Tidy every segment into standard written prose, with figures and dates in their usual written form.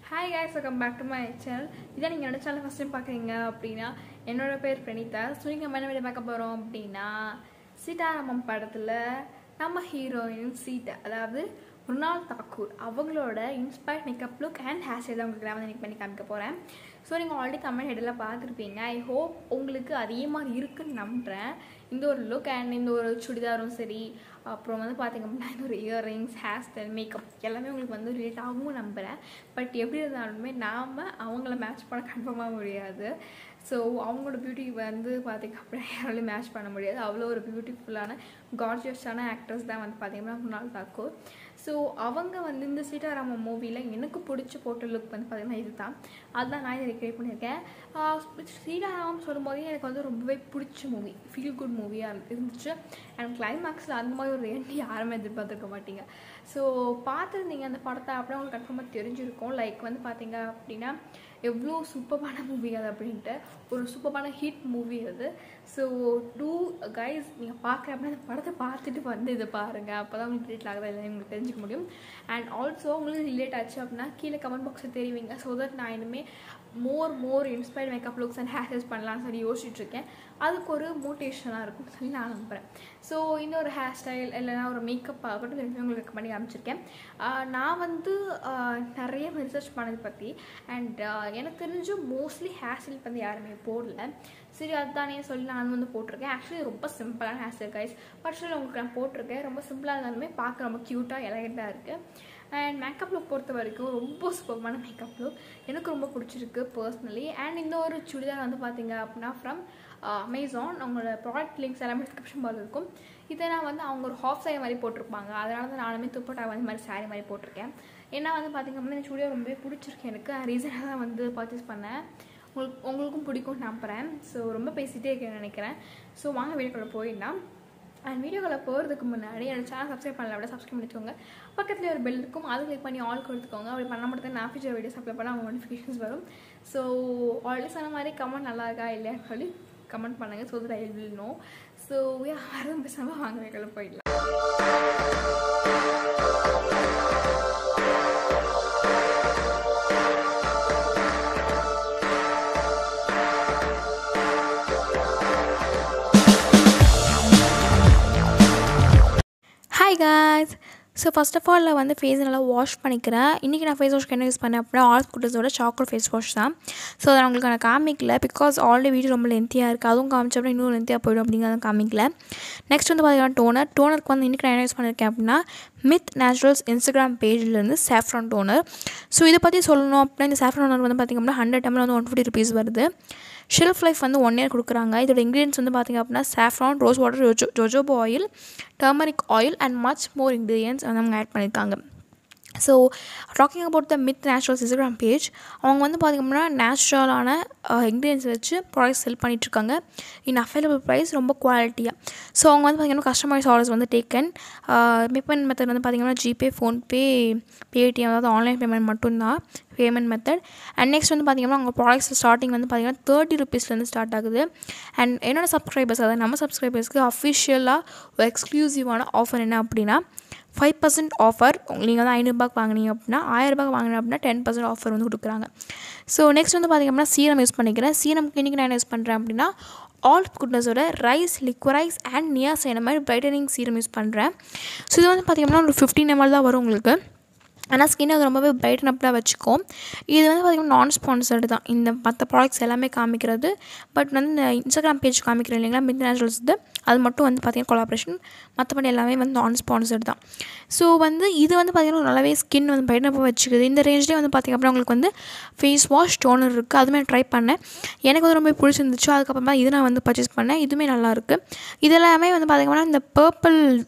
Hi guys, welcome back to my channel. இதான் நீங்க என்னோட சேனல் ஃபர்ஸ்ட் டைம் பார்க்குறீங்க அப்படின்னா என்னோட பேர் பிரணீதா. ஸோ நீங்கள் என்ன வீடியோ பார்க்க போகிறோம் அப்படின்னா சீதா ராமம் படத்தில் நம்ம ஹீரோயின் சீட்டா, அதாவது Mrunal Thakur அவங்களோட inspired makeup look and hair style தான் உங்களுக்கு நான் வந்து பண்ணி காமிக்க போகிறேன். ஸோ நீங்கள் ஆல்ரெடி கமெண்ட் ஹெட்டில் பார்த்துருப்பீங்க. ஐ ஹோப் உங்களுக்கு அதே மாதிரி இருக்குன்னு நம்புகிறேன். இந்த ஒரு லுக் அண்ட் இந்த ஒரு சுடிதாரும் சரி, அப்புறம் வந்து பார்த்திங்க அப்படின்னா இந்த ஒரு இயர்ரிங்ஸ், ஹேர் ஸ்டைல், மேக்கப் எல்லாமே உங்களுக்கு வந்து ரிலேட் ஆகும் நம்புகிறேன். பட் எப்படி இருந்தாலுமே நாம் அவங்கள மேட்ச் பண்ண கன்ஃபார்மாக முடியாது. ஸோ அவங்களோட பியூட்டி வந்து பார்த்திங்க அப்படின்னா யாராலையும் மேட்ச் பண்ண முடியாது. அவ்வளோ ஒரு பியூட்டிஃபுல்லான கார்ஜியஸான ஆக்டர்ஸ் தான் வந்து பார்த்திங்கன்னா Mrunal Thakur. ஸோ அவங்க வந்து இந்த சீதா ராமம் மூவியில் எனக்கு பிடிச்ச போட்ட லுக் வந்து பார்த்திங்கன்னா இது தான். அதுதான் நான் இதை கிரியேட் பண்ணியிருக்கேன். சீதா ராமம் சொல்லும்போதே எனக்கு வந்து ரொம்பவே பிடிச்ச மூவி, ஃபீல் குட் மூவியாக இருந்துச்சு. அண்ட் கிளைமேக்ஸில் அந்த மாதிரி ஒரு எண்ணி யாருமே எதிர்பார்த்துருக்க மாட்டீங்க. ஸோ பார்த்துருந்தீங்க அந்த படத்தை அப்படின்னா உங்களுக்கு கன்ஃபார்மாக தெரிஞ்சிருக்கும். லைக் வந்து பார்த்திங்க அப்படின்னா எவ்வளோ சூப்பரான மூவி அது அப்படின்ட்டு, ஒரு சூப்பரான ஹிட் மூவி அது. ஸோ கைஸ் நீங்கள் பார்க்குற அப்படின்னா அந்த படத்தை பார்த்துட்டு வந்து இதை பாருங்கள். அப்போ தான் உங்களுக்கு ரிலேட் ஆகுதா இல்லை உங்களுக்கு தெரிஞ்சுக்க முடியும். அண்ட் ஆல்சோ உங்களுக்கு ரிலேட் ஆச்சு அப்படின்னா கீழே கமெண்ட் பாக்ஸில் தெரிவிங்க. ஸோ தட் நான் இனிமேல் more inspired makeup looks and hair styles பண்ணலாம்னு சொல்லி யோசிச்சுட்ருக்கேன். அதுக்கு ஒரு மோட்டிவேஷனாக இருக்கும்னு சொல்லி நான் நம்புகிறேன். ஸோ இந்த ஒரு ஹேர் ஸ்டைல் இல்லைனா ஒரு மேக்கப் ஆகட்டும் ரெண்டுமே உங்களுக்கு பண்ணி காமிச்சிருக்கேன். நான் வந்து நிறைய ரிசர்ச் பண்ணது பற்றி அண்ட் எனக்கு தெரிஞ்சு மோஸ்ட்லி ஹேர் ஸ்டைல் வந்து யாருமே போடல. சரி அதுதானே சொல்லி நான் வந்து போட்டிருக்கேன். ஆக்சுவலி ரொம்ப சிம்பிளான ஹேர் ஸ்டைல் கைஸ். பர்சனலி உங்களுக்கு நான் போட்டிருக்கேன். ரொம்ப சிம்பிளாக இருந்தாலுமே பார்க்க ரொம்ப க்யூட்டாக எலகெண்ட்டாக இருக்குது. அண்ட் மேக்கப் லுக் பொறுத்த வரைக்கும் ரொம்ப சூப்பரான மேக்கப் லுக் எனக்கு ரொம்ப பிடிச்சிருக்கு பர்சனலி. அண்ட் இந்த ஒரு சுடிதார் வந்து பார்த்தீங்க அப்படின்னா ஃப்ரம் அமேசான். அவங்களோட ப்ராடக்ட் லிங்க்ஸ் எல்லாமே டிஸ்கிரிப்ஷன் பாக்ஸில் இருக்கும். இதை நான் வந்து அவங்க ஒரு ஹாஃப் சாரி மாதிரி போட்டிருப்பாங்க. அதனால தான் நானுமே துப்பட்டா வந்து மாதிரி சாரி மாதிரி போட்டிருக்கேன். ஏன்னா வந்து பார்த்திங்க அப்படின்னா இந்த சுடிதார் ரொம்பவே பிடிச்சிருக்கு எனக்கு. ரீசனாக தான் வந்து பர்ச்சேஸ் பண்ணேன். உங்களுக்கும் பிடிக்கும்னு நம்புகிறேன். ஸோ ரொம்ப பேசிகிட்டே இருக்கேன்னு நினைக்கிறேன். ஸோ வாங்க வீடியோக்குள்ளே போயிடலாம். அண்ட் வீடியோக்குள்ளே போகிறதுக்கு முன்னாடி என்னோட சேனல் சப்ஸ்கிரைப் பண்ணல விட சப்ஸ்கிரைப் பண்ணிக்கோங்க. பக்கத்தில் ஒரு பெல் இருக்கும், அதை கிளிக் பண்ணி ஆல் கொடுத்துக்கோங்க. அப்படி பண்ண மட்டும் நான் ஃபியூச்சர் வீடியோஸ் அப்ளை பண்ணால் அவங்க நோட்டிஃபிகேஷன்ஸ் வரும். ஸோ ஆல்ரெடி சொன்ன மாதிரி கமெண்ட் நல்லா இருக்கா இல்லையான்னு சொல்லி கமெண்ட் பண்ணுங்கள். So that I will know. So யாரும் பேசாமல் வாங்க வீடியோக்குள்ளே போயிடலாம். Hi guys! So first of all வந்து ஃபேஸ் நல்லா வாஷ் பண்ணிக்கிறேன். இன்றைக்கி நான் ஃபேஸ் வாஷ்க்கு என்ன யூஸ் பண்ணேன் அப்படின்னா ஆல்ஸ்குட்டர்ஸோட சாக்கோல் ஃபேஸ் வாஷ் தான். ஸோ அதை நான் உங்களுக்கு நான் காமிக்கல, பிகாஸ் ஆல்ரெடி வீடியோ ரொம்ப லென்த்தியாக இருக்குது. அதுவும் காமிச்ச அப்படின்னா இன்னும் லென்த்தியாக போய்டும் அப்படிங்கிறத காமிக்கல. நெக்ஸ்ட் வந்து பார்த்தீங்கன்னா டோனருக்கு வந்து இன்றைக்கி நான் என்ன யூஸ் பண்ணியிருக்கேன் அப்படின்னா மித் நேச்சுரல்ஸ் இன்ஸ்டாகிராம் பேஜ்லேருந்து சாஃப்ரான் டோனர். ஸோ இதை பற்றி சொல்லணும் அப்படின்னா இந்த சாஃப்ரான் டோனர் வந்து பார்த்திங்க அப்படின்னா 100 ml வந்து 150 rupees வருது. ஷெல்ஃப் லைஃப் வந்து 1 year கொடுக்குறாங்க. இதோட இன்க்ரீடியன்ஸ் வந்து பார்த்திங்க அப்படின்னா saffron, rose water, jojoba oil, turmeric oil and much more ingredients வந்து அவங்க ஆட் பண்ணியிருக்காங்க. So talking about the Mith naturals Instagram page, அவங்க வந்து பார்த்திங்க அப்படின்னா நேச்சுரலான இன்க்ரீடியன்ஸ் வச்சு ப்ராடக்ட்ஸ் செல் பண்ணிகிட்ருக்காங்க இன் அஃபோர்டபுள் ப்ரைஸ், ரொம்ப குவாலிட்டியாக. ஸோ அவங்க வந்து பார்த்திங்கன்னா கஸ்டமைஸ் ஆர்டர்ஸ் வந்து டேக்கன். பேமெண்ட் மெத்தட் வந்து பார்த்திங்கன்னா ஜிபே, ஃபோன்பே, பேடிஎம், அதாவது ஆன்லைன் பேமெண்ட் மட்டும்தான் பேமெண்ட் மெத்தட். அண்ட் நெக்ஸ்ட் வந்து பார்த்திங்கன்னா அவங்க ப்ராடக்ட்ஸ் ஸ்டார்டிங் வந்து பார்த்திங்கன்னா 30 rupeesலேருந்து ஸ்டார்ட் ஆகுது. அண்ட் என்னோடய சப்ஸ்கிரைபர்ஸ், அதாவது நம்ம சப்ஸ்கிரைபர்ஸ்க்கு அஃபிஷியலாக ஒரு எக்ஸ்க்ளூசிவான ஆஃபர் என்ன அப்படின்னா 5% ஆஃபர். நீங்கள் வந்து 500 ரூபாய்க்கு வாங்கினீங்க அப்படின்னா 1000 ரூபாய்க்கு வாங்கினீங்க அப்படின்னா 10% ஆஃபர் வந்து கொடுக்குறாங்க. ஸோ நெக்ஸ்ட் வந்து பார்த்திங்க அப்படின்னா சீரம் யூஸ் பண்ணிக்கிறேன். சீரம்க்கு இன்றைக்கி நான் என்ன யூஸ் பண்ணுறேன் அப்படின்னா ஆல் குட்னஸோட ரைஸ், லிக்வரைஸ் அண்ட் நியாசைன் மாதிரி பிரைட்டனிங் சீரம் யூஸ் பண்ணுறேன். ஸோ இது வந்து பார்த்திங்க அப்படின்னா ஒரு 15 ml தான் வரும் உங்களுக்கு. ஆனால் ஸ்கின் அது ரொம்பவே பிரைட்டன் அப்டாக வச்சுக்கும். இது வந்து பார்த்திங்கன்னா நான் ஸ்பான்சர்டு தான் இந்த மற்ற ப்ராடக்ட்ஸ் எல்லாமே காமிக்கிறது. பட் வந்து இந்த இன்ஸ்டாகிராம் பேஜ் காமிக்கிறேன் இல்லைங்களா மித் நேச்சுரல்ஸ், அது மட்டும் வந்து பார்த்திங்கன்னா கொலாபரேஷன், மற்றபடி எல்லாமே வந்து நான் ஸ்பான்சர்டு தான். ஸோ வந்து இது வந்து பார்த்திங்கன்னா நல்லாவே ஸ்கின் வந்து பிரைட்டன் அப்பாக வச்சுக்குது. இந்த ரேஞ்சிலே வந்து பார்த்திங்க அப்படின்னா உங்களுக்கு வந்து ஃபேஸ் வாஷ், டோனர் இருக்குது. அதுவுமே ட்ரை பண்ணேன், எனக்கு வந்து ரொம்ப பிடிச்சிருந்துச்சு. அதுக்கப்புறமா இது நான் வந்து பர்ச்சேஸ் பண்ணேன். இதுவுமே நல்லாயிருக்கு. இதெல்லாமே வந்து பார்த்திங்கன்னா இந்த purple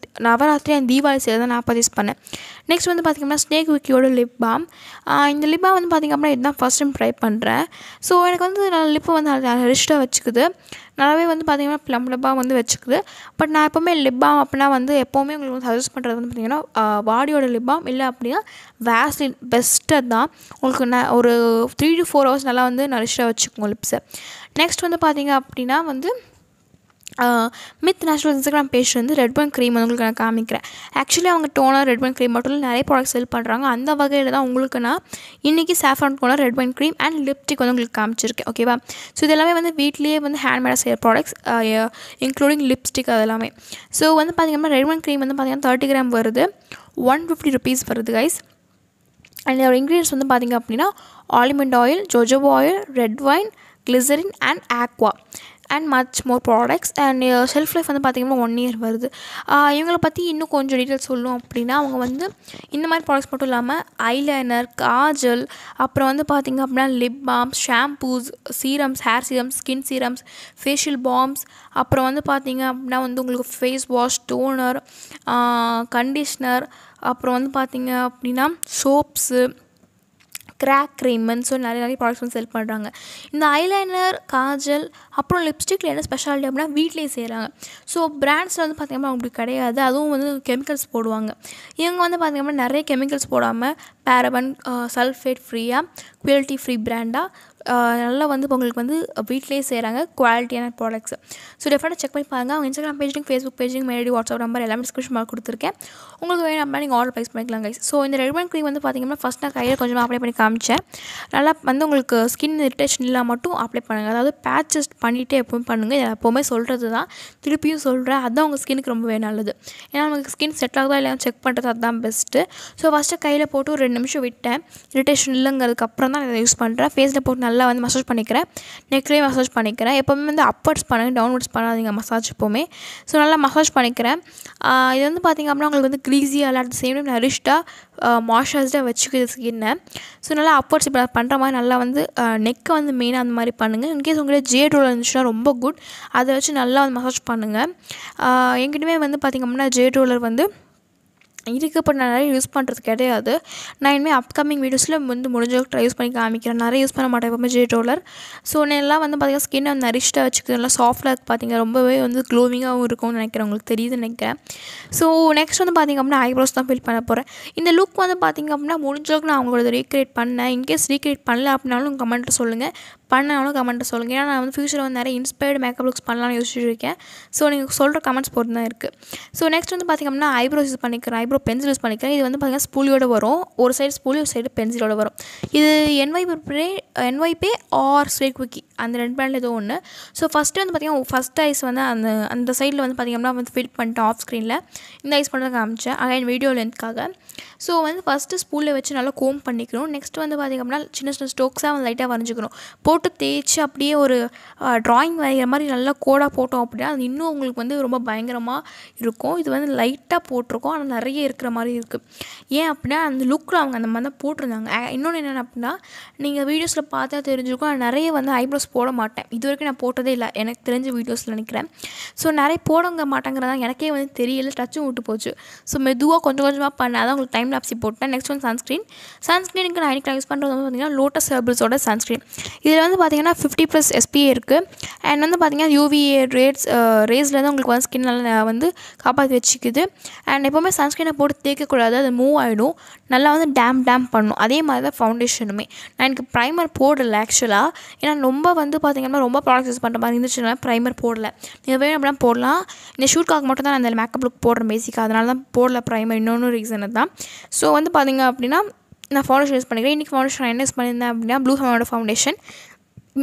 Navratri and Deepavali sale தான் நான் பர்ச்சேஸ் பண்ணேன். நெக்ஸ்ட் வந்து பார்த்திங்கன்னா ஸ்னேக் விக்கியோட லிப் பாம். இந்த லிப் பாம் வந்து பார்த்திங்க அப்படின்னா இதுதான் ஃபஸ்ட் டைம் ட்ரை பண்ணுறேன். ஸோ எனக்கு வந்து லிப்பு வந்து ரிச்டாக வச்சுக்குது. நல்லாவே வந்து பார்த்திங்கன்னா ப்ளம் லிப் பாம் வந்து வச்சுக்குது. பட் நான் எப்போவுமே லிப் பாம் அப்படின்னா வந்து எப்போவுமே உங்களுக்கு வந்து சஜஸ்ட் பண்ணுறது வந்து பார்த்திங்கன்னா பாடியோட லிப் பாம், இல்லை அப்படின்னா வேஸ்லின் பெஸ்ட்டு தான். உங்களுக்கு ஒரு 3 to 4 hours நல்லா வந்து ரிச்டாக வச்சுக்கோங்க லிப்ஸை. நெக்ஸ்ட் வந்து பார்த்திங்க அப்படின்னா வந்து மித் நேச்சுரல் இன்ஸ்டாகிராம் பேஜ் வந்து ரெட் ஒன் க்ரீம் வந்து உங்களுக்கு நான் காமிக்கிறேன். ஆக்சுவலி அவங்க டோனர் ரெட் ஒன் க்ரீம் மட்டும் நிறைய ப்ராடக்ட்ஸ் செல் பண்ணுறாங்க. அந்த வகையில் தான் உங்களுக்கு நான் இன்றைக்கி saffron toner red one cream and lipstick வந்து உங்களுக்கு காமிச்சிருக்கேன். ஓகேவா? ஸோ இதெல்லாமே வந்து வீட்லேயே வந்து ஹேண்ட்மேடாக செய்கிற ப்ராடக்ட்ஸ், இன்க்ளூடிங் லிப்ஸ்டிக் அதெல்லாமே. ஸோ வந்து பார்த்திங்கன்னா ரெட் ஒன் க்ரீம் வந்து பார்த்திங்கன்னா 30 கிராம் வருது, 150 rupees வருது கைஸ். அண்ட் இதோட இன்க்ரீடியன்ஸ் வந்து பார்த்திங்க அப்படின்னா almond oil, jojoba oil, red wine, glycerin and aqua and much more products. And shelf life வந்து பார்த்திங்கன்னா 1 year வருது. இவங்களை பற்றி இன்னும் கொஞ்சம் டீட்டெயில்ஸ் சொல்லணும் அப்படின்னா அவங்க வந்து இந்த மாதிரி ப்ராடக்ட்ஸ் மட்டும் இல்லாமல் ஐலைனர், காஜல், அப்புறம் வந்து பார்த்திங்க அப்படின்னா lip palms, shampoos, serums, hair serums, skin serums, facial palms, அப்புறம் வந்து பார்த்திங்க அப்படின்னா வந்து உங்களுக்கு ஃபேஸ் வாஷ், டோனர், கண்டிஷ்னர், அப்புறம் வந்து பார்த்திங்க அப்படின்னா சோப்ஸு, கிராக் க்ரீம்னு ஸோ நிறைய ப்ராடக்ட்ஸ் வந்து செல் பண்ணுறாங்க. இந்த ஐலைனர், காஜல், அப்புறம் லிப்ஸ்டிக்கில் என்ன ஸ்பெஷாலிட்டி அப்படின்னா வீட்லேயே செய்கிறாங்க. ஸோ பிராண்ட்ஸில் வந்து பார்த்திங்கன்னா அப்படி கிடையாது, அதுவும் வந்து கெமிக்கல்ஸ் போடுவாங்க. இவங்க வந்து பார்த்திங்கன்னா நிறைய கெமிக்கல்ஸ் போடாமல் பேரபன், சல்ஃபேட் ஃப்ரீயாக, குவாலிட்டி ஃப்ரீ பிராண்டாக நல்லா வந்து உங்களுக்கு வந்து வீட்லேயே செய்கிறாங்க குவாலிட்டியான ப்ராடக்ட்ஸ். ஸோ டெஃபினட்டாக செக் பண்ணி பாருங்கள். அவங்க இன்ஸ்டாகிராம் பேஜிங், ஃபேஸ்புக் பேஜிங், மெயிலி, வாட்ஸ்அப் நம்பர் எல்லாமே டிஸ்கிரிப்ஷன் மார்க் கொடுத்துருக்கேன். உங்களுக்கு வேணும் அப்படின்னா நீங்கள் ஆர்டர் ப்ளேஸ் பண்ணிக்கலாம் கைஸ். ஸோ இந்த ரெட் ஒன் க்ரீம் வந்து பார்த்திங்கன்னா ஃபஸ்ட் நான் கையில் கொஞ்சமாக அப்ளை பண்ணி காமிச்சேன். நல்லா வந்து உங்களுக்கு ஸ்கின் இரிட்டேஷன் இல்லாமல் மட்டும் அப்ளை பண்ணுங்கள். அதாவது பேட்சஸ் பண்ணிகிட்டே எப்பவும் பண்ணுங்கள். இதை எப்போவுமே சொல்கிறது தான், திருப்பியும் சொல்கிறேன். அதுதான் உங்கள் ஸ்கின்னுக்கு ரொம்பவே நல்லது. ஏன்னா நமக்கு ஸ்கின் செட் ஆகுதா இல்லையா செக் பண்ணுறது அதுதான் பெஸ்ட்டு. ஸோ ஃபஸ்ட்டு கையில் போட்டு ஒரு 2 நிமிஷம் விட்டேன். இரிட்டேஷன் இல்லைங்கிறதுக்கு அப்புறம் தான் இதை யூஸ் பண்ணுறேன். ஃபேஸில் போட்டு நல்லா வந்து மசாஜ் பண்ணிக்கிறேன், நெக்லேயே மசாஜ் பண்ணிக்கிறேன். எப்போவுமே வந்து அப்வர்ட்ஸ் பண்ணுங்கள், டவுன்வர்ட்ஸ் பண்ணாதீங்க மசாஜ் எப்போவுமே. ஸோ நல்லா மசாஜ் பண்ணிக்கிறேன். இது வந்து பார்த்திங்க அப்படின்னா உங்களுக்கு வந்து க்ரீஸியாக இல்லை, அட் த சேம் டைம் நரிஷ்டாக மாய்ஸ்சரைஸ்டாக வச்சுக்குது ஸ்கின்னை. ஸோ நல்லா அப்வர்ட்ஸ் இப்போ பண்ணுற மாதிரி நல்லா வந்து நெக்கை வந்து மெயினாக அந்த மாதிரி பண்ணுங்கள். இன்கேஸ் உங்களுக்கு ஜேட் ரோலர் இருந்துச்சுன்னா ரொம்ப குட், அதை வச்சு நல்லா வந்து மசாஜ் பண்ணுங்கள். என்கிட்டமே வந்து பார்த்திங்க அப்படின்னா ஜேட் ரோலர் வந்து இருக்குது, இப்போ நான் நிறைய யூஸ் பண்ணுறது கிடையாது. நான் இனிமேல் அப்கமிங் வீடியோஸில் வந்து முடிஞ்சளவுக்கு ட்ரை யூஸ் பண்ணி காமிக்கிறேன். நிறைய யூஸ் பண்ண மாட்டேன் எப்போவுமே ஜெட் ரோலர். ஸோ எல்லாம் வந்து பார்த்திங்கன்னா ஸ்கின்னை வந்து நரிஷ்டாக வச்சுக்கிது, நல்லா சாஃப்டாக இருக்குது, பார்த்திங்கன்னா ரொம்பவே வந்து க்ளோவிங்காகவும் இருக்கும்னு நினைக்கிறேன், உங்களுக்கு தெரியுதுன்னு நினைக்கிறேன். ஸோ நெக்ஸ்ட் வந்து பார்த்திங்க அப்படின்னா ஐப்ரோஸ் தான் ஃபில் பண்ண போகிறேன். இந்த லுக் வந்து பார்த்திங்க அப்படின்னா முடிஞ்சளவுக்கு நான் அவங்களோட ரீக்ரியேட் பண்ணேன். இன்கேஸ் ரீக்ரியேட் பண்ணல அப்படின்னாலும் கமெண்ட்டில் சொல்லுங்கள், பண்ணாலும் கமெண்ட்டை சொல்லுங்கள். ஏன்னா நான் வந்து ஃபியூச்சரில் வந்து நிறைய இன்ஸ்பயர்டு மேக்கப் லுக்ஸ் பண்ணலாம்னு யோசிச்சுட்டு இருக்கேன். ஸோ நீங்கள் சொல்கிற கமெண்ட்ஸ் பொறுத்து தான் இருக்குது. ஸோ நெக்ஸ்ட் வந்து பார்த்திங்க அப்படின்னா ஐப்ரோஸ் யூஸ் பண்ணிக்கிறேன், ஐப்ரோ பென்சில் யூஸ் பண்ணிக்கிறேன். இது வந்து பார்த்திங்கன்னா ஸ்பூலியோட வரும், ஒரு சைடு ஸ்பூலி ஒரு சைடு பென்சிலோட வரும். இது என்வைபே ஆர் குவிக்கி அந்த 2 பிராண்டில் ஏதோ ஒன்று. ஸோ ஃபஸ்ட்டு வந்து பார்த்திங்கன்னா ஃபஸ்ட் ஐஸ் வந்து அந்த சைடில் வந்து பார்த்திங்கன்னா வந்து ஃபில் பண்ணிட்டேன் ஆஃப் ஸ்க்ரீனில். இந்த ஐஸ் பண்ண காமிச்சேன் அகைன் வீடியோ லென்த்காக. ஸோ வந்து ஃபஸ்ட்டு ஸ்பூலில் வச்சு நல்லா கோம் பண்ணிக்கணும். நெக்ஸ்ட் வந்து பார்த்திங்க அப்படின்னா சின்ன சின்ன ஸ்டோக்ஸாக வந்து லைட்டாக வரைஞ்சிக்கணும். போட்டு தேய்ச்சி அப்படியே ஒரு ட்ராயிங் வரைகிற மாதிரி நல்லா கோடாக போட்டோம் அப்படின்னா அது இன்னும் உங்களுக்கு வந்து ரொம்ப பயங்கரமாக இருக்கும். இது வந்து லைட்டாக போட்டிருக்கோம், ஆனால் நிறைய இருக்கிற மாதிரி இருக்குது. ஏன் அப்படின்னா அந்த லுக்கில் அவங்க அந்த மாதிரி தான் போட்டிருந்தாங்க. இன்னொன்று என்னென்ன அப்படின்னா நீங்கள் வீடியோஸில் பார்த்தா தெரிஞ்சிருக்கும், நான் நிறைய வந்து ஐப்ரோஸ் போட மாட்டேன். இது வரைக்கும் நான் போட்டதே இல்லை எனக்கு தெரிஞ்ச வீடியோஸில் நினைக்கிறேன். ஸோ நிறைய போடங்க மாட்டேங்கிறதா எனக்கே வந்து தெரியல, டச்சும் விட்டு போச்சு. ஸோ மெதுவாக கொஞ்சம் கொஞ்சமாக பண்ணேன், அதான் உங்களுக்கு டைம் லாப்ஸி போட்டேன். நெக்ஸ்ட் வந்து சன்ஸ்க்ரீனுக்கு நான் இன்றைக்கி யூஸ் பண்ணுறது வந்து பார்த்திங்கன்னா லோட்டஸ் ஹெர்பல்ஸோட சன்ஸ்க்ரீன். இதில் வந்து பார்த்திங்கன்னா 50+ SPA இருக்குது. அண்ட் வந்து பார்த்திங்கன்னா UVA ரேஸ்லேருந்து உங்களுக்கு வந்து ஸ்கின் நல்லா வந்து காப்பாற்றி வச்சுக்குது. அண்ட் எப்போவுமே சன்ஸ்க்ரீனை போட்டு தேய்க்கக்கூடாது, அது மூவ் ஆகிடும், நல்லா வந்து டேம் பண்ணும். அதே மாதிரி தான் ஃபவுண்டேஷனுமே. நான் எனக்கு ப்ரைமர் போடலை ஆக்சுவலாக, ஏன்னா ரொம்ப வந்து பார்த்திங்கன்னா ரொம்ப ப்ராடக்ட்ஸ் யூஸ் பண்ணுற மாதிரி இருந்துச்சுன்னா ப்ரைமர் போடலை. நீங்கள் வேணும் அப்படின்னா போடலாம். இந்த ஷூட்காக மட்டும் தான் நான் அந்த மேக்கப் லுக் போடுறேன் பேசிக்காக, அதனால தான் போடல ப்ரைமர். இன்னொன்று ரீசன் தான். ஸோ வந்து பார்த்திங்க அப்படின்னா நான் ஃபவுண்டேஷன் யூஸ் பண்ணிக்கிறேன். இன்றைக்கி ஃபவுண்டேஷன் நான் என்ன யூஸ் பண்ணியிருந்தேன் அப்படின்னா ப்ளூ ஹெவனோட ஃபவுண்டேஷன்.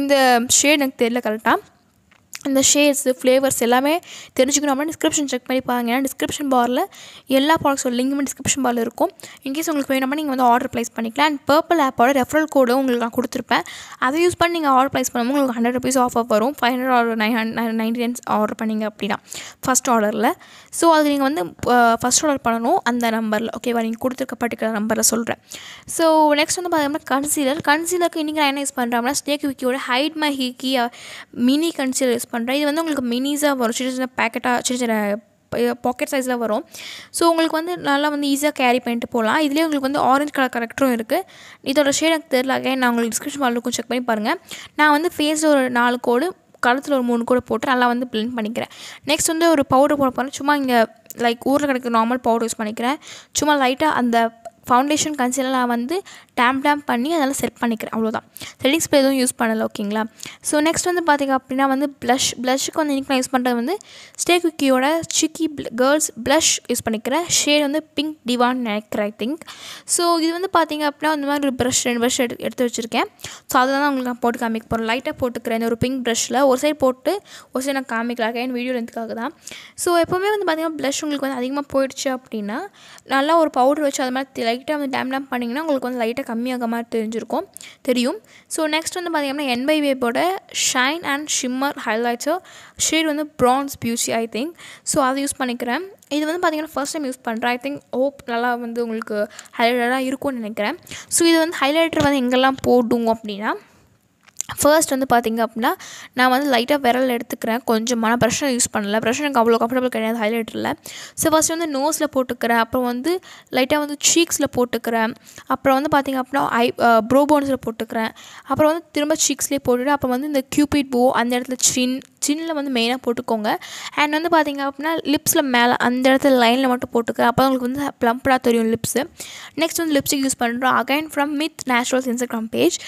இந்த ஷேட் எனக்கு தெரியல கரெக்டாக. இந்த ஷேட்ஸு ஃப்ளேவர்ஸ் எல்லாமே தெரிஞ்சுக்கணும் அப்படின்னா டிஸ்கிரிப்ஷன் செக் பண்ணி பாருங்க. ஏன்னா டிஸ்கிரிப்ஷன் பாரில் எல்லா ப்ராடக்ட்ஸோட லிங்க்குமே டிஸ்கிரிப்ஷன் பாரில் இருக்கும். இன்கேஸ் உங்களுக்கு வேணும்னா நீங்கள் வந்து ஆர்டர் ப்ளேஸ் பண்ணிக்கலாம். அண்ட் பர்பிள் ஆப்போட ரெஃபரல் கோடு உங்களுக்கு நான் கொடுத்துருப்பேன். அதை யூஸ் பண்ணி நீங்கள் ஆர்டர் ப்ளேஸ் பண்ணும்போது உங்களுக்கு 100 rupees ஆஃபர் வரும். 500 or 999 ஆர்டர் பண்ணிங்க அப்படின்னா ஃபஸ்ட் ஆர்டரில். ஸோ அது நீங்கள் வந்து ஃபஸ்ட் ஆர்டர் பண்ணணும் அந்த நம்பரில், ஓகேவா? நீங்கள் கொடுத்துருக்க பர்டிகுலர் நம்பரில் சொல்கிறேன். ஸோ நெக்ஸ்ட் வந்து பார்த்தீங்கன்னா கன்சீலருக்கு இன்றைக்கி நான் என்ன யூஸ் பண்ணுறேன் அப்படின்னா குவிக்கியோட hide my hickey mini concealer use பண்ணுறேன். இது வந்து உங்களுக்கு மினிஸாக வரும், சின்ன சின்ன பேக்கெட்டாக, சின்ன சின்ன பாக்கெட் சைஸில் வரும். ஸோ உங்களுக்கு வந்து நல்லா வந்து ஈஸியாக கேரி பண்ணிட்டு போகலாம். இதுலேயே உங்களுக்கு வந்து ஆரஞ்சு கலர் கரெக்டரும் இருக்குது. இதோட ஷேட் எனக்கு தெரியல, நான் உங்களுக்கு டிஸ்கிரிப்ஷன் பாக்ஸில் செக் பண்ணி பாருங்கள். நான் வந்து ஃபேஸில் ஒரு 4 கோடு, கழுத்தில் ஒரு 3 கோடு போட்டு நல்லா வந்து பிளெண்ட் பண்ணிக்கிறேன். நெக்ஸ்ட் வந்து ஒரு பவுடர் போட போகிறேன். சும்மா இங்கே ஊரில் கிடைக்கிற நார்மல் பவுடர் யூஸ் பண்ணிக்கிறேன். சும்மா லைட்டாக அந்த ஃபவுண்டேஷன் கன்சீலர் நான் வந்து டேம் பண்ணி அதெல்லாம் செட் பண்ணிக்கிறேன். அவ்வளோதான். செட்டிங் ஸ்ப்ரே எதுவும் யூஸ் பண்ணலை. ஓகேங்களா. ஸோ நெக்ஸ்ட் வந்து பார்த்திங்க அப்படின்னா வந்து ப்ளஷ்ஷுக்கு வந்து இன்றைக்கி நான் யூஸ் பண்ணுறது வந்து குவிக்கியோட சிக்கி கேர்ள்ஸ் ப்ளஷ் யூஸ் பண்ணிக்கிறேன். ஷேட் வந்து பிங்க் டிவான்னு நினைக்கிறேன், ஐ திங்க். ஸோ இது வந்து பார்த்திங்க அப்படின்னா இந்த மாதிரி ஒரு ரெண்டு ப்ரஷ் எடுத்து வச்சுருக்கேன். ஸோ அதில் தான் உங்களுக்கு நான் போட்டு காமிக்க போகிறேன். லைட்டாக போட்டுக்கிறேன் இந்த ஒரு பிங்க் ப்ரஷில். ஒரு சைடு போட்டு ஒரு சைடு நான் காமிக்கலாம் என் வீடியோ லென்த்துக்காக தான். ஸோ எப்போவுமே வந்து பார்த்திங்கன்னா ப்ளஷ் உங்களுக்கு வந்து அதிகமாக போயிடுச்சு அப்படின்னா நல்லா ஒரு பவுடர் வச்சு அது மாதிரி லைட்டாக வந்து டேம் பண்ணிங்கன்னா உங்களுக்கு வந்து லைட்டாக கம்மியாக மாதிரி தெரியும். ஸோ நெக்ஸ்ட் வந்து பார்த்திங்கன்னா NBYவேப்போட shine and shimmer highlighter shade வந்து bronze beauty, I think. So அதை யூஸ் பண்ணிக்கிறேன். இது வந்து பார்த்திங்கன்னா ஃபர்ஸ்ட் டைம் யூஸ் பண்ணுறேன். ஐ திங்க் நல்லா வந்து உங்களுக்கு ஹைலைட்டராக இருக்கும்னு நினைக்கிறேன். ஸோ இது வந்து ஹைலைட்டர் வந்து எங்கெல்லாம் போடுவோம் அப்படின்னா ஃபர்ஸ்ட் வந்து பார்த்திங்க அப்படின்னா நான் வந்து லைட்டாக விரல் எடுத்துக்கிறேன். கொஞ்சமான ப்ரஷ் யூஸ் பண்ணல. ப்ரஷ் எனக்கு அவ்வளோ கம்ஃபர்டபுள் கிடையாது ஹைலைட்டரில். ஸோ ஃபஸ்ட்டு வந்து நோஸில் போட்டுக்கிறேன். அப்புறம் வந்து லைட்டாக வந்து சீக்ஸில் போட்டுக்கிறேன். அப்புறம் வந்து பார்த்திங்க அப்படின்னா ப்ரோ போன்ஸில் போட்டுக்கிறேன். அப்புறம் வந்து திரும்ப சீக்ஸ்லேயே போட்டுட்டு அப்புறம் வந்து இந்த கியூபிட் போ அந்த இடத்துல சின்னில் வந்து மெயினாக போட்டுக்கோங்க. அண்ட் வந்து பார்த்திங்க அப்படின்னா லிப்ஸில் மேலே அந்த இடத்துல லைனில் மட்டும் போட்டுக்கிறேன். அப்போ உங்களுக்கு வந்து ப்ளம்ப்டாக தெரியும் லிப்ஸு. நெக்ஸ்ட் வந்து லிப்ஸ்டிக் யூஸ் பண்ணுறோம். Again from myth naturals Instagram page.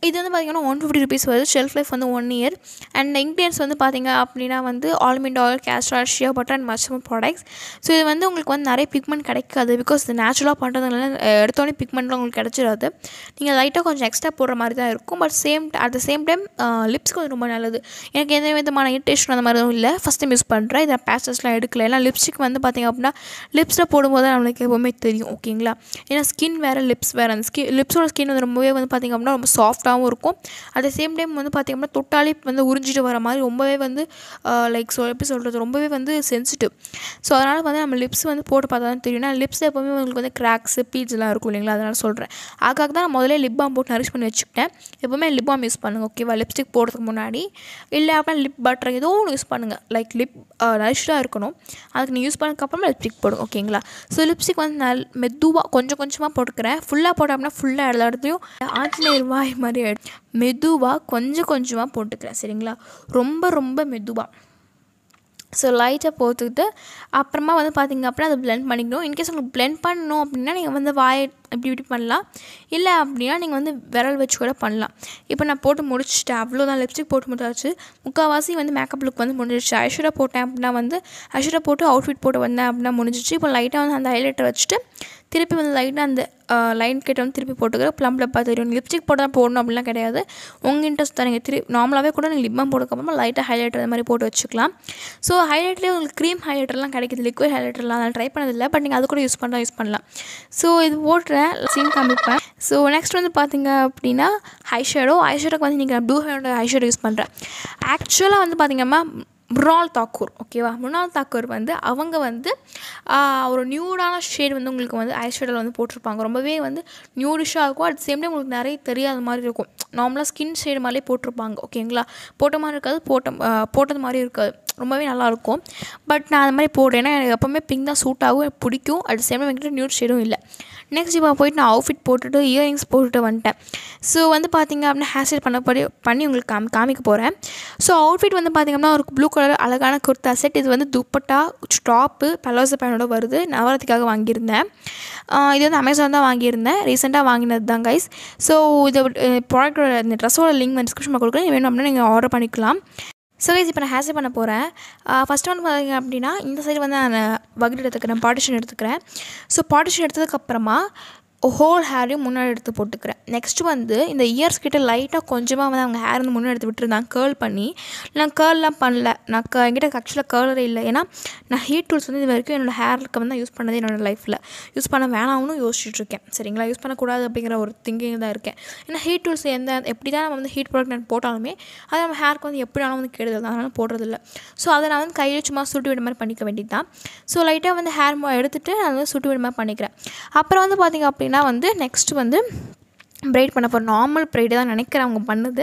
இது வந்து பார்த்திங்கன்னா 150 rupees வருது. ஷெல்ஃப் லைஃப் வந்து 1 year. அண்ட் இன்க்ரீடியன்ஸ் வந்து பார்த்திங்க அப்படின்னா வந்து almond oil, castor oil, Shia butter and mushroom products. So இது வந்து உங்களுக்கு வந்து நிறைய பிக்மெண்ட் கிடைக்காது. பிகாஸ் இது நேச்சுரலாக பண்ணுறதுனால எடுத்தோடனே பிக்மெண்ட்லாம் உங்களுக்கு கிடச்சிடாது. நீங்கள் லைட்டாக கொஞ்சம் எக்ஸ்ட்ரா போடுற மாதிரி தான் இருக்கும். But at the same time லிப்ஸ்க்கு வந்து ரொம்ப நல்லது. எனக்கு எந்த விதமான இரிட்டேஷன் அந்த மாதிரி எதுவும் இல்லை. ஃபஸ்ட் டைம் யூஸ் பண்ணுறேன். இதை பேச்சஸ்லாம் எடுக்கல. ஏன்னா லிப்ஸ்டிக் வந்து பார்த்திங்க அப்படின்னா லிப்ஸில் போடும்போது தான் நம்மளுக்கு எப்போவுமே தெரியும். ஓகேங்களா. ஏன்னா ஸ்கின் வேறு லிப்ஸ் வேறு. அந்த லிப்ஸோட ஸ்கின் வந்து ரொம்பவே வந்து பார்த்திங்க அப்படின்னா ரொம்ப சாஃப்டாக இருக்கும். அட் த சேம் டைம் வந்து பார்த்திங்கன்னா தொட்டாலே வந்து உறிஞ்சிட்டு வர மாதிரி ரொம்பவே வந்து லைக் எப்படி சொல்கிறது ரொம்பவே வந்து சென்சிட்டிவ். ஸோ அதனால் வந்து நம்ம லிப்ஸ் வந்து போட்டு பார்த்தா தான் தெரியும். ஏன்னா லிப்ஸில் எப்போவுமே உங்களுக்கு வந்து கிராக்ஸு பீட்ஸ்லாம் இருக்கும் இல்லைங்களா. அதனால் சொல்கிறேன். அதுக்காக தான் நான் முதல்ல லிப் பாம் போட்டு நரிஷ் பண்ணி வச்சுக்கிட்டேன். எப்போவுமே லிப் பாம் யூஸ் பண்ணுங்கள். ஓகேவா. லிப்ஸ்டிக் போடுறதுக்கு முன்னாடி இல்லை அப்படின்னா லிப் பட்டர் ஏதோ ஒன்று யூஸ் பண்ணுங்கள். லைக் லிப் நரிஷ்டாக இருக்கணும். அதுக்கு நீங்கள் யூஸ் பண்ணதுக்கப்புறமா லிப்ஸ்டிக் போடுங்க. ஓகேங்களா. ஸோ லிப்ஸ்டிக் வந்து மெதுவாக கொஞ்சம் கொஞ்சமாக போட்டுக்கிறேன். ஃபுல்லாக போட்டோம் அப்படின்னா ஃபுல்லாக எல்லா இடத்துலையும் ஆஞ்சநேயர் வாய் மாதிரி மெதுவாக கொஞ்சம் கொஞ்சமாக போட்டுக்கிறேன். சரிங்களா. ரொம்ப ரொம்ப மெதுவாக. ஸோ லைட்டாக போட்டுக்கிட்டு அப்புறமா வந்து பார்த்திங்க அப்படின்னா அதை பிளெண்ட் பண்ணிக்கணும். இன்கேஸ் உங்களுக்கு பிளெண்ட் பண்ணணும் அப்படின்னா நீங்கள் வந்து வாயை இப்படி பண்ணலாம். இல்லை அப்படின்னா நீங்கள் வந்து விரல் வச்சு கூட பண்ணலாம். இப்போ நான் போட்டு முடிச்சுட்டேன். அவ்வளோதான். லிப்ஸ்டிக் போட்டு முடிச்சாச்சு. முக்கால்வாசி வந்து மேக்கப் லுக் வந்து முடிஞ்சிச்சு. ஐஷேடோ போட்டேன் அப்படின்னா வந்து ஐஷேடோ போட்டு அவுட்ஃபிட் போட்டு வந்தேன் அப்படின்னா முடிஞ்சிச்சு. இப்போ லைட்டாக வந்து அந்த ஹைலைட்டர் வச்சுட்டு திருப்பி வந்து லைட்டாக அந்த லைன் கிட்ட வந்து திருப்பி போட்டுக்கிறேன். ப்ளம்ப்லப்பாக தெரியும். லிப்ஸ்டிக் போட்டு தான் போடணும் அப்படிலாம் கிடையாது. உங்கள் இன்ட்ரெஸ்ட் தான். நீங்கள் நார்மலாகவே கூட நீங்கள் லிப் பாம் போட்டுக்கப்புறமா லைட்டாக ஹைலைட்டர் அந்த மாதிரி போட்டு வச்சுக்கலாம். ஸோ ஹைலைட்லேயே உங்களுக்கு க்ரீம் ஹைலைட்டர்லாம் கிடைக்குது. லிக்விட் ஹைலைட்டர்லாம் நான் ட்ரை பண்ணதில்லை. பட் நீங்கள் அது கூட யூஸ் பண்ணலாம். ஸோ இது போட்டுறேன். சீன் காமிப்பேன். ஸோ நெக்ஸ்ட் வந்து பார்த்திங்க அப்படின்னா ஐஷேடோக்கு வந்து நீங்கள் ப்ளூ ஹேரோட ஐஷேடோ யூஸ் பண்ணுறேன். ஆக்சுவலாக வந்து பார்த்திங்கன்னா Mrunal Thakur. ஓகேவா. Mrunal Thakur வந்து அவங்க வந்து ஒரு நியூடான ஷேட் வந்து உங்களுக்கு வந்து ஐஷேடோவில் வந்து போட்டிருப்பாங்க. ரொம்பவே வந்து நியூடிஷாக இருக்கும். அட் சேம் டைம் உங்களுக்கு நிறைய தெரியாத மாதிரி இருக்கும். நார்மலாக ஸ்கின் ஷேடு மாதிரியே போட்டிருப்பாங்க. ஓகேங்களா. போட்ட மாதிரி இருக்காது. போட்டது மாதிரி இருக்காது. ரொம்பவே நல்லாயிருக்கும். பட் நான் அந்த மாதிரி போடுறேன். ஏன்னா எனக்கு எப்போவுமே பிங்க் தான் சூட் ஆகும். எனக்கு பிடிக்கும். அட் சேம் டைம் என்கிட்ட நியூட் ஷேடும் இல்லை. நெக்ஸ்ட் இப்போ போய்ட்டு நான் அவுட்ஃபிட் போட்டுட்டு இயரிங்ஸ் போட்டுட்டு வந்துட்டேன். ஸோ வந்து பார்த்திங்க அப்படின்னா ஹேர் ஸ்டைல் பண்ணி உங்களுக்கு காமிக்க போகிறேன். ஸோ அவுட்ஃபிட் வந்து பார்த்திங்கன்னா ஒரு ப்ளூ கலர் அழகான குர்த்தா செட். இது வந்து துப்பட்டா டாப்பு பலோசா பேனோட வருது. நவராத்திரிக்காக வாங்கியிருந்தேன். இது வந்து அமேசான் தான் வாங்கியிருந்தேன். ரீசெண்டாக வாங்கினது தான் கைஸ். ஸோ இது ப்ராடக்டோட இந்த ட்ரெஸ்ஸோட லிங்க் வந்து டிஸ்கிரிப்ஷனில் கொடுக்குறேன். வேணும் அப்படின்னா நீங்கள் ஆர்டர் பண்ணிக்கலாம். ஸோ கைஸ் இப்போ நான் ஹேர் ஸ்டைல் பண்ண போகிறேன். ஃபஸ்ட்டு வந்து பார்த்திங்க அப்படின்னா இந்த சைடு வந்து நான் வகுடு எடுத்துக்கிறேன். பார்ட்டிஷன் எடுத்துக்கிறேன். ஸோ பார்ட்டிஷன் எடுத்ததுக்கப்புறமா ஹோல் ஹேரையும் முன்னாடி எடுத்து போட்டுக்கிறேன். நெக்ஸ்ட்டு வந்து இந்த இயர்ஸ் கிட்ட லைட்டாக கொஞ்சமாக வந்து அவங்க ஹேர் வந்து முன்னாடி எடுத்து விட்டுருந்தாங்க கேர்ள் பண்ணி. நான் கேர்லாம் பண்ணல. என்கிட்ட ஆக்சுவலாக கேர்லரே இல்லை. ஏன்னா நான் ஹீட் டூல்ஸ் வந்து இது வரைக்கும் என்னோடய ஹேருக்கு வந்து யூஸ் பண்ணதே என்னோடய லைஃப்பில் யூஸ் பண்ண வேணாம்னு யோசிச்சுட்ருக்கேன். சரிங்களா. யூஸ் பண்ணக்கூடாது அப்படிங்கிற ஒரு திங்கிங் தான் இருக்கேன். ஏன்னா ஹீட் டூல்ஸ் எப்படி தான் நம்ம வந்து ஹீட் ப்ராடக்ட் நான் போட்டாலுமே அது நம்ம ஹேருக்கு வந்து எப்படினாலும் வந்து கெடுதல் தான். அதனால் போடுறதில்ல. ஸோ அதை நான் வந்து கையில் சும்மா சுட்டு விட மாதிரி பண்ணிக்க வேண்டியது தான். ஸோ லைட்டாக வந்து ஹேர் எடுத்துகிட்டு நான் வந்து சுட்டு விட மாதிரி பண்ணிக்கிறேன். அப்புறம் வந்து பார்த்திங்க அப்படின்னா வந்து நெக்ஸ்ட் வந்து பிரைட் பண்ண போகிறேன். நார்மல் பிரைடு தான் நினைக்கிறேன் அவங்க பண்ணது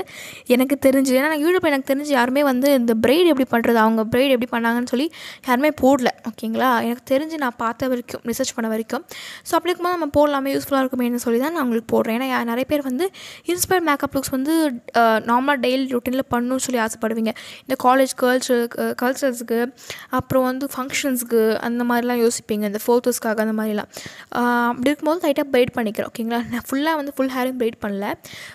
எனக்கு தெரிஞ்சு. ஏன்னா நான் யூடியூப்பில் எனக்கு தெரிஞ்சு யாருமே வந்து இந்த பிரைடு எப்படி பண்ணுறது, அவங்க பிரைடு எப்படி பண்ணாங்கன்னு சொல்லி யாருமே போடல. ஓகேங்களா, எனக்கு தெரிஞ்சு நான் பார்த்த வரைக்கும், ரிசர்ச் பண்ண வரைக்கும். ஸோ அப்படி இருக்கும்போது நம்ம போடலாமே, யூஸ்ஃபுல்லாக இருக்குமேன்னு சொல்லி தான் நான் உங்களுக்கு போடுறேன். ஏன்னா நிறைய பேர் வந்து இன்ஸ்பயர் மேக்கப் லுக்ஸ் வந்து நார்மலாக டெய்லி ரொட்டீனில் பண்ணணும்னு சொல்லி ஆசைப்படுவீங்க. இந்த காலேஜ் கல்ச்சர்ஸுக்கு, அப்புறம் வந்து ஃபங்க்ஷன்ஸுக்கு அந்த மாதிரிலாம் யோசிப்பீங்க, இந்த ஃபோட்டோஸ்க்காக அந்த மாதிரிலாம். அப்படி இருக்கும்போது லைட்டாக பிரைட் பண்ணிக்கிறேன். ஓகேங்களா, நான் ஃபுல்லாக வந்து ஃபுல் ஹேரும் பிரைட் பண்ணல.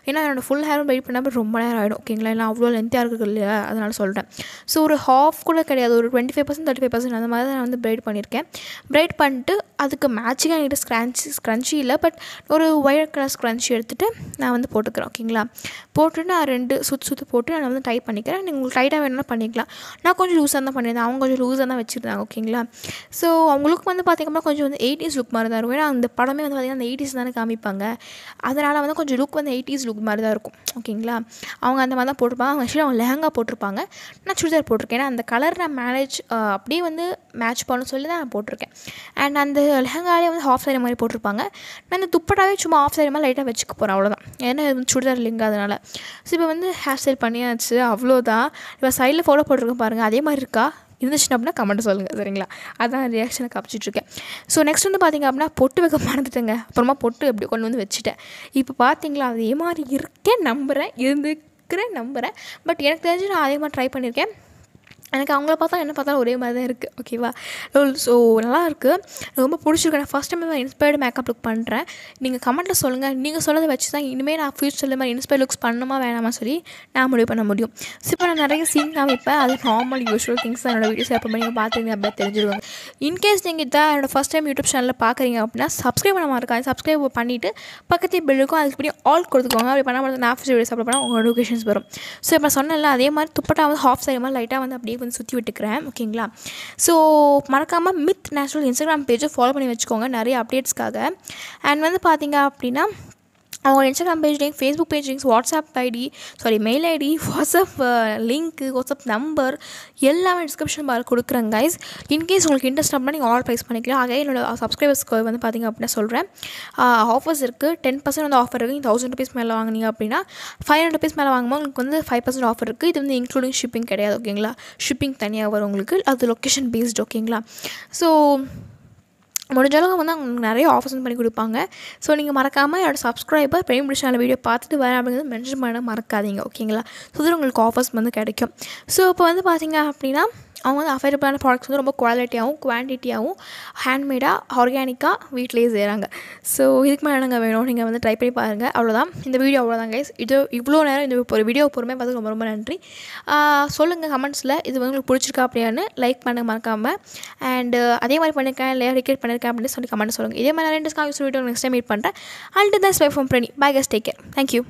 ஏன்னா என்னோடய ஃபுல் ஹேரும் பிரைட் பண்ணாமல் ரொம்ப நேரம் ஆகிடும். ஓகேங்களா, இல்லை அவ்வளோ லென்த்தாக இருக்குது இல்லையா, அதனால் சொல்கிறேன். ஸோ ஒரு ஹாஃப் கூட கிடையாது, ஒரு 25% 35% அந்த மாதிரி தான் நான் வந்து பிரைட் பண்ணியிருக்கேன். பிரைட் பண்ணிட்டு அதுக்கு மேட்சிங்காக என்கிட்ட ஸ்க்ரன்ச்சி இல்லை, பட் ஒரு ஒயர் கலர் ஸ்க்ரன்ச்சி எடுத்துகிட்டு நான் வந்து போட்டுக்கிறேன். ஓகேங்களா, போட்டுட்டு நான் 2 சுற்று போட்டு நான் வந்து டைப் பண்ணிக்கிறேன். நீங்கள் உங்களுக்கு டைட்டாக வேணும்னா பண்ணிக்கலாம். நான் கொஞ்சம் லூஸாக தான் பண்ணியிருந்தேன், அவங்க கொஞ்சம் லூஸாக தான் வச்சுருந்தாங்க. ஓகேங்களா, ஸோ அவங்களுக்கு வந்து பார்த்திங்கன்னா கொஞ்சம் வந்து 80s லுக் மாதிரி தான் இருக்கும். ஏன்னா அந்த படமே வந்து பார்த்திங்கன்னா அந்த 80s தானே காமிப்பாங்க. அதனால் வந்து கொஞ்சம் லுக் வந்து 80s லுக் மாதிரி தான் இருக்கும். ஓகேங்களா, அவங்க அந்த மாதிரி தான் போட்டிருப்பாங்க. அவங்க ஆக்சுவலி அவங்க லெஹங்கா போட்டிருப்பாங்க, நான் சுடிதார் போட்டிருக்கேன். ஏன்னா அந்த கலர் நான் அப்படியே வந்து மேட்ச் பண்ண சொல்லி தான் நான் போட்டிருக்கேன். அண்ட் அந்த லெஹங்காலே வந்து ஹாஃப் சாரி மாதிரி போட்டிருப்பாங்க. நான் அந்த துப்பட்டாவே சும்மா ஆஃப் சாரி மாதிரி லைட்டாக வச்சுக்க போகிறேன், அவ்வளோதான். ஏன்னா இது சுடிதார் இல்லைங்க, அதனால். ஸோ இப்போ வந்து ஹேர் ஸ்டைல் பண்ணியாச்சு, அவ்வளோதான். இப்போ சைடில் ஃபாலோ போட்டிருக்கேன் பாருங்கள், அதே மாதிரி இருக்கா இருந்துச்சுன்னா அப்படின்னா கமெண்ட் சொல்லுங்கள், சரிங்களா. அதான் ரியாக்ஷனை காமிச்சிட்ருக்கேன். ஸோ நெக்ஸ்ட் வந்து பார்த்திங்க அப்படின்னா பொட்டு வைக்க மறந்துட்டேங்க. அப்புறமா பொட்டு எப்படி கொண்டு வந்து வச்சுட்டேன். இப்போ பார்த்தீங்களா, அதே மாதிரி இருக்கேன் நம்புகிறேன். பட் எனக்கு தெரிஞ்சு நான் அதே மாதிரி ட்ரை பண்ணியிருக்கேன். எனக்கு அவங்கள பார்த்தா என்ன பார்த்தாலும் ஒரே மாதிரி தான் இருக்குது. ஓகேவா, ஸோ நல்லாயிருக்கு, ரொம்ப பிடிச்சிருக்கு. நான் first time inspired makeup look பண்ணுறேன். நீங்கள் கமெண்ட்டில் சொல்லுங்கள், நீங்கள் சொல்லதை வச்சு தான் இனிமேல் நான் ஃபியூச்சரில் மாதிரி இன்ஸ்பயர் லுக்ஸ் பண்ணணுமா வேணாமா சொல்லி நான் முடிவு பண்ண முடியும். ஸோ இப்போ நான் நிறைய சீன் காமிப்பேன், அது நார்மல் யூஸ்வல் திங்ஸ் தான். என்னோடய வீடியோஸ் எப்போ நீங்கள் பார்த்துருங்க அப்படியே தெரிஞ்சிருவாங்க. இன்கேஸ் நீங்கள் இதான் என்னோடய ஃபஸ்ட் டைம் யூடியூப் சேனலில் பார்க்குறீங்க அப்படின்னா சப்ஸ்கிரைப் பண்ண இருக்காது, சப்ஸ்கிரைப் பண்ணிவிட்டு பக்கத்தே பில் இருக்கும், அதுக்கு இப்படி ஆல் கொடுத்துக்கோங்க. அப்படி பண்ணால் நான் ஃபியூச்சர் வீடியோஸ் அப்லோட் பண்ணால் உங்கள் நோட்டிஃபிகேஷன்ஸ் வரும். ஸோ இப்போ சொன்னல அதே மாதிரி துப்பட்டா வந்து ஹாஃப் சாரி மாதிரி லைட்டாக வந்து அப்படியே வந்து சுற்றி விட்டுக்கிறேன். ஓகேங்களா, ஸோ மறக்காமல் மித் நேச்சுரல் இன்ஸ்டாகிராம் பேஜை ஃபாலோ பண்ணி வச்சுக்கோங்க நிறைய அப்டேட்ஸ்க்காக. அண்ட் வந்து பார்த்தீங்க அப்படின்னா அவங்க Instagram page link, Facebook page links, mail ID, WhatsApp லிங்க்கு, வாட்ஸ்அப் நம்பர் எல்லாமே டிஸ்கிரிப்ஷன் பார் கொடுக்குறேன் கைஸ். இன்கேஸ் உங்களுக்கு இன்ட்ரெஸ்ட் அப்படின்னா நீங்கள் ஆர்டர் ப்ரைஸ் பண்ணிக்கலாம். ஆகவே என்னோட சப்ஸ்கிரைபர்ஸ்க்கு வந்து பார்த்திங்க அப்படின்னா சொல்கிறேன், ஆஃபர்ஸ் இருக்குது. 10% வந்து ஆஃபர் இருக்குது. 1000 rupees மேலே வாங்கினீங்க அப்படின்னா 500 rupees மேலே வாங்கும்போது உங்களுக்கு வந்து 5% ஆஃபர் இருக்குது. இது வந்து இன்க்ளூடிங் ஷிப்பிங் கிடையாது. ஓகேங்களா, ஷிப்பிங் தனியாக வரும் உங்களுக்கு, அது லொக்கேஷன் பேஸ்டு. ஓகேங்களா, ஸோ முடிஞ்ச அளவுக்கு வந்து அவங்க நிறைய ஆஃபர்ஸ் பண்ணி கொடுப்பாங்க. ஸோ நீங்கள் மறக்காமல் என்னோட சப்ஸ்கிரைபர் பிரேம் சேனல் வீடியோ பார்த்துட்டு வரேன் அப்படிங்கிறது மென்ஷன் பண்ண மறக்காதீங்க. ஓகேங்களா, ஸோ இது உங்களுக்கு ஆஃபர்ஸ் வந்து கிடைக்கும். ஸோ இப்போ வந்து பார்த்திங்க அப்படின்னா அவங்க வந்து அஃபோர்டபுளான ப்ராடக்ட்ஸ் வந்து ரொம்ப குவாலிட்டியாகவும் குவான்டிட்டியாகவும் ஹேண்ட்மேடாக ஆர்கானிக்காக வீட்டிலேயே செய்கிறாங்க. ஸோ இதுக்கு மேலே என்னங்க வேணும், நீங்கள் வந்து ட்ரை பண்ணி பாருங்கள். அவ்வளோதான், இந்த வீடியோ அவ்வளோதான் கைஸ். இது இவ்வளோ நேரம் இந்த ஒரு வீடியோ பொறுமையாக பார்த்து ரொம்ப ரொம்ப நன்றி. சொல்லுங்கள் கமெண்ட்ஸில் இது வந்து உங்களுக்கு பிடிச்சிருக்கா அப்படியான்னு, லைக் பண்ண மறக்காமல். அண்ட் அதே மாதிரி பண்ணியிருக்கேன் இல்லையா, ரிக்ரெட் பண்ணியிருக்கேன் அப்படின்னு சொல்லி கமெண்ட் சொல்லுங்கள். இதே மாதிரி நிறைய வீடியோ நெக்ஸ்ட் டைம் மீட் பண்ணுறேன். And that's bye from Prani. Bye guys, take care. Thank you.